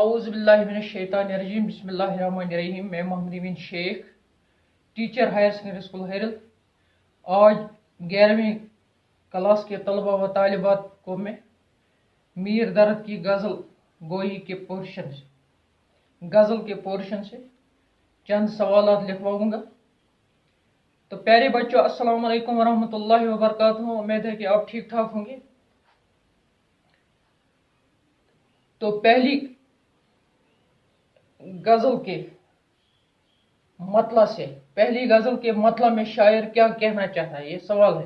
औज़ुबिल्लाहिमिनश्शैतानिर्रजीम बिस्मिल्लाहिर्रहमानिर्रहीम। मैं Mohammad Amin Shaikh, teacher higher secondary school Heral. आज 11वीं क्लास के तलबा व तालिबात को मैं मीर दर्द की गज़ल गोई के पोर्शन से चंद सवालात लिखवाऊंगा। तो प्यारे बच्चों, अस्सलाम वालेकुम वरहमतुल्लाहि वबरकातुहू। उम्मीद है कि आप ठीक ठाक होंगे। तो पहली गज़ल के मतलब में शायर क्या कहना चाहता है, ये सवाल है।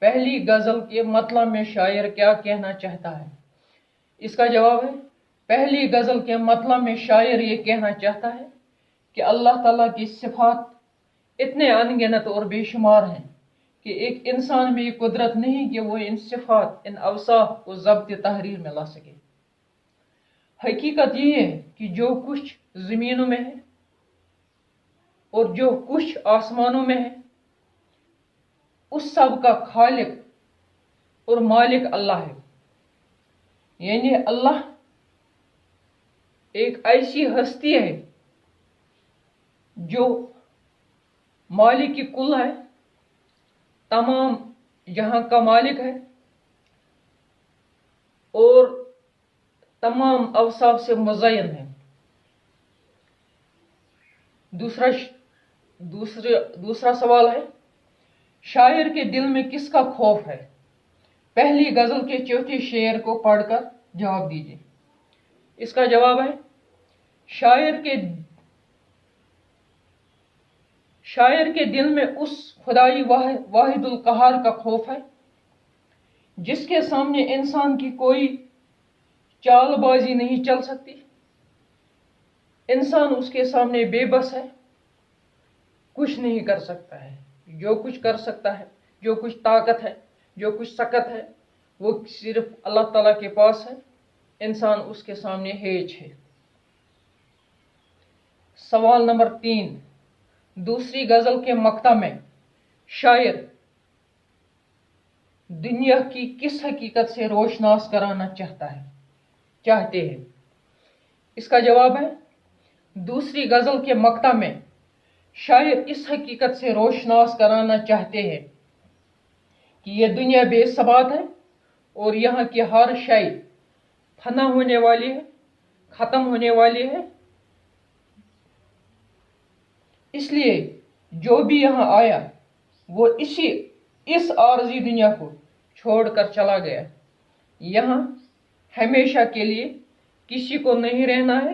पहली गज़ल के मतलब में शायर क्या कहना चाहता है? इसका जवाब है, पहली गज़ल के मतलब में शायर ये कहना चाहता है कि अल्लाह ताला की सिफात इतने अनगिनत और बेशुमार हैं कि एक इंसान में ये कुदरत नहीं कि वो इन सिफात, इन अवसाफ को ज़ब्त तहरीर में ला सके। हकीकत ये है कि जो कुछ ज़मीनों में है और जो कुछ आसमानों में है, उस सब का खालिक और मालिक अल्लाह है। यानी अल्लाह एक ऐसी हस्ती है जो मालिक की कुल है, तमाम जहां का मालिक है और तमाम अवसाफ से मुज़य्यन है। दूसरा सवाल है, शायर के दिल में किसका खौफ है? पहली गज़ल के चौथे शेर को पढ़कर जवाब दीजिए। इसका जवाब है, शायर के दिल में उस खुदाई वाहिदुल कहार का खौफ है जिसके सामने इंसान की कोई चालबाजी नहीं चल सकती। इंसान उसके सामने बेबस है, कुछ नहीं कर सकता है। जो कुछ कर सकता है, जो कुछ ताकत है, जो कुछ सकत है, वो सिर्फ अल्लाह ताला के पास है। इंसान उसके सामने हेज है। सवाल नंबर 3, दूसरी गज़ल के मक्ता में शायर दुनिया की किस हकीकत से रोशनास कराना चाहते हैं? इसका जवाब है, दूसरी गज़ल के मक्ता में शायर इस हकीकत से रोशनास कराना चाहते हैं कि यह दुनिया बेसबात है और यहाँ की हर शय फना होने वाली है, ख़त्म होने वाली है। इसलिए जो भी यहाँ आया वो इस आर्जी दुनिया को छोड़कर चला गया। यहाँ हमेशा के लिए किसी को नहीं रहना है।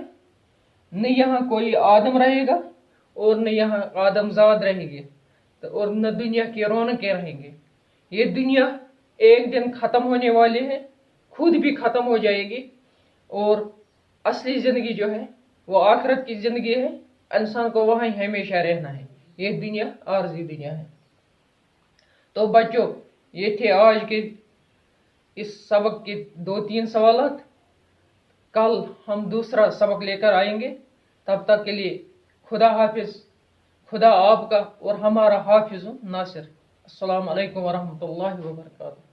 न यहाँ कोई आदम रहेगा और न यहाँ आदमजाद रहेंगे और न दुनिया की रौनकें रहेंगे। ये दुनिया एक दिन ख़त्म होने वाली है, खुद भी ख़त्म हो जाएगी और असली ज़िंदगी जो है वो आखिरत की ज़िंदगी है। इंसान को वहीं हमेशा रहना है। ये दुनिया आर्जी दुनिया है। तो बच्चों, ये थे आज के इस सबक के 2-3 सवालात। कल हम दूसरा सबक लेकर आएंगे। तब तक के लिए खुदा हाफिज। खुदा आपका और हमारा हाफिज नासिर। अस्सलाम वालेकुम वरहमतुल्लाहि वबरकातुहू।